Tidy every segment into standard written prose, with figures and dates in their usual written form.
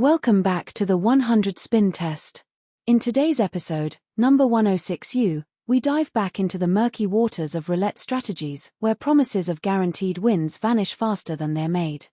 Welcome back to the 100 spin test. In today's episode, number 106U, we dive back into the murky waters of roulette strategies, where promises of guaranteed wins vanish faster than they're made.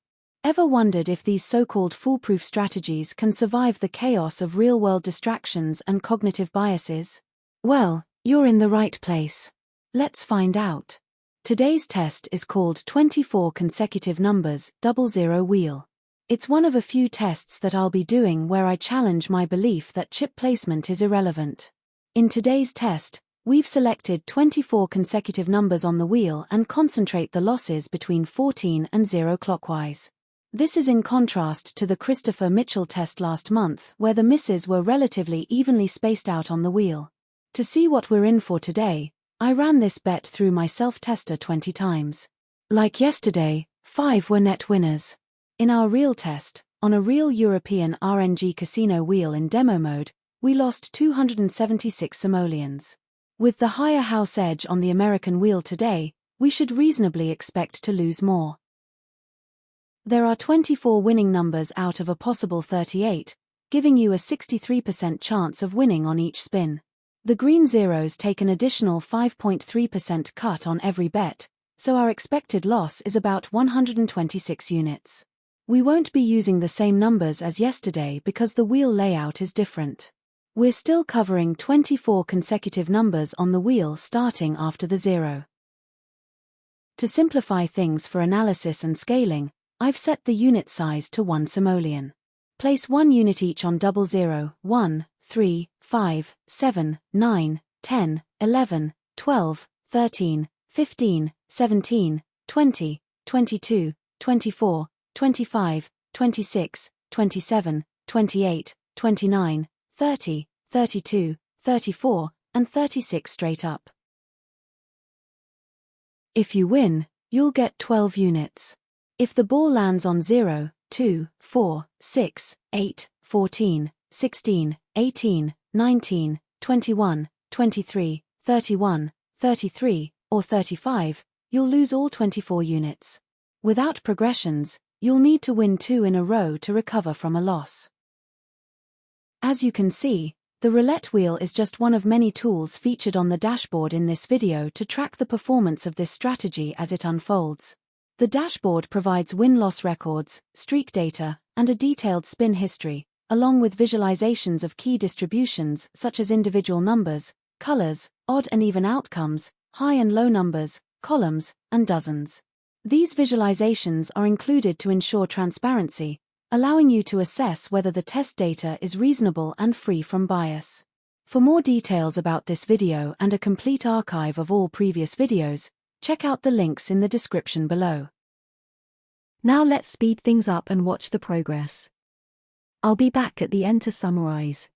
Ever wondered if these so-called foolproof strategies can survive the chaos of real-world distractions and cognitive biases? Well, you're in the right place. Let's find out. Today's test is called 24 consecutive numbers, 00 wheel. It's one of a few tests that I'll be doing where I challenge my belief that chip placement is irrelevant. In today's test, we've selected 24 consecutive numbers on the wheel and concentrate the losses between 14 and 0 clockwise. This is in contrast to the Christopher Mitchell test last month, where the misses were relatively evenly spaced out on the wheel. To see what we're in for today, I ran this bet through my self-tester 20 times. Like yesterday, 5 were net winners. In our real test, on a real European RNG casino wheel in demo mode, we lost 276 simoleons. With the higher house edge on the American wheel today, we should reasonably expect to lose more. There are 24 winning numbers out of a possible 38, giving you a 63% chance of winning on each spin. The green zeros take an additional 5.3% cut on every bet, so our expected loss is about 126 units. We won't be using the same numbers as yesterday because the wheel layout is different. We're still covering 24 consecutive numbers on the wheel starting after the 0. To simplify things for analysis and scaling, I've set the unit size to 1 simoleon. Place 1 unit each on 00, 1, 3, 5, 7, 9, 10, 11, 12, 13, 15, 17, 20, 22, 24, 25, 26, 27, 28, 29, 30, 32, 34, and 36 straight up. If you win, you'll get 12 units. If the ball lands on 0, 2, 4, 6, 8, 14, 16, 18, 19, 21, 23, 31, 33, or 35, you'll lose all 24 units. Without progressions, you'll need to win 2 in a row to recover from a loss. As you can see, the roulette wheel is just one of many tools featured on the dashboard in this video to track the performance of this strategy as it unfolds. The dashboard provides win-loss records, streak data, and a detailed spin history, along with visualizations of key distributions such as individual numbers, colors, odd and even outcomes, high and low numbers, columns, and dozens. These visualizations are included to ensure transparency, allowing you to assess whether the test data is reasonable and free from bias. For more details about this video and a complete archive of all previous videos, check out the links in the description below. Now let's speed things up and watch the progress. I'll be back at the end to summarize.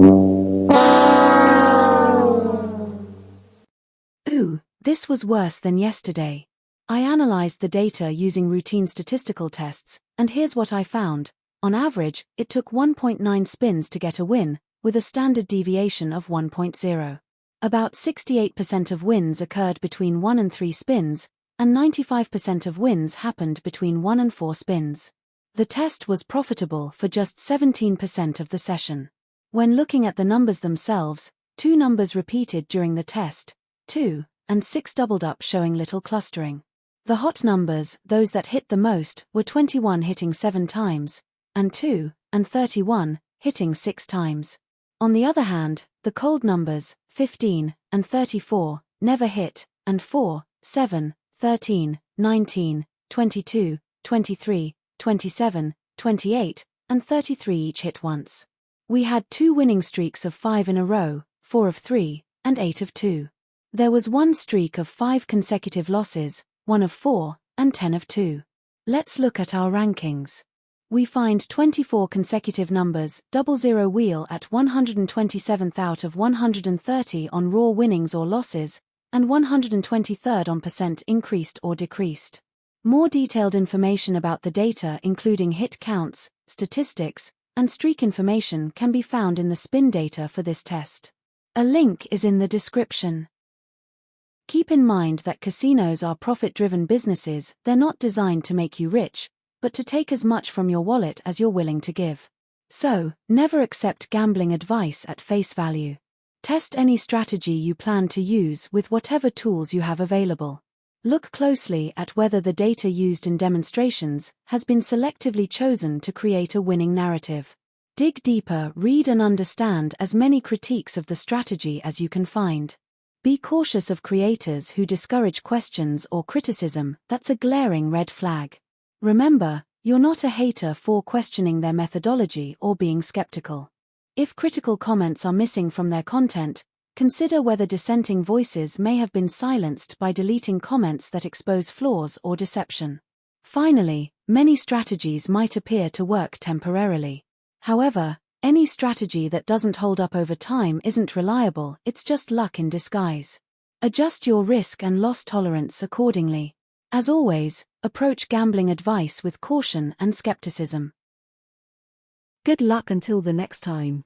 Ooh, this was worse than yesterday. I analyzed the data using routine statistical tests, and here's what I found. On average, it took 1.9 spins to get a win, with a standard deviation of 1.0. About 68% of wins occurred between 1 and 3 spins, and 95% of wins happened between 1 and 4 spins. The test was profitable for just 17% of the session. When looking at the numbers themselves, 2 numbers repeated during the test, 2 and 6 doubled up, showing little clustering. The hot numbers, those that hit the most, were 21 hitting 7 times, and 2 and 31 hitting 6 times. On the other hand, the cold numbers, 15 and 34, never hit, and 4, 7, 13, 19, 22, 23, 27, 28, and 33 each hit once. We had 2 winning streaks of 5 in a row, 4 of 3, and 8 of 2. There was 1 streak of 5 consecutive losses, 1 of 4, and 10 of 2. Let's look at our rankings. We find 24 consecutive numbers, 00 wheel at 127th out of 130 on raw winnings or losses, and 123rd on % increased or decreased. More detailed information about the data, including hit counts, statistics, and streak information, can be found in the spin data for this test. A link is in the description. Keep in mind that casinos are profit-driven businesses. They're not designed to make you rich, but to take as much from your wallet as you're willing to give. So, never accept gambling advice at face value. Test any strategy you plan to use with whatever tools you have available. Look closely at whether the data used in demonstrations has been selectively chosen to create a winning narrative. Dig deeper, read and understand as many critiques of the strategy as you can find. Be cautious of creators who discourage questions or criticism. That's a glaring red flag. Remember, you're not a hater for questioning their methodology or being skeptical. If critical comments are missing from their content, consider whether dissenting voices may have been silenced by deleting comments that expose flaws or deception. Finally, many strategies might appear to work temporarily. However, any strategy that doesn't hold up over time isn't reliable. It's just luck in disguise. Adjust your risk and loss tolerance accordingly. As always, approach gambling advice with caution and skepticism. Good luck until the next time.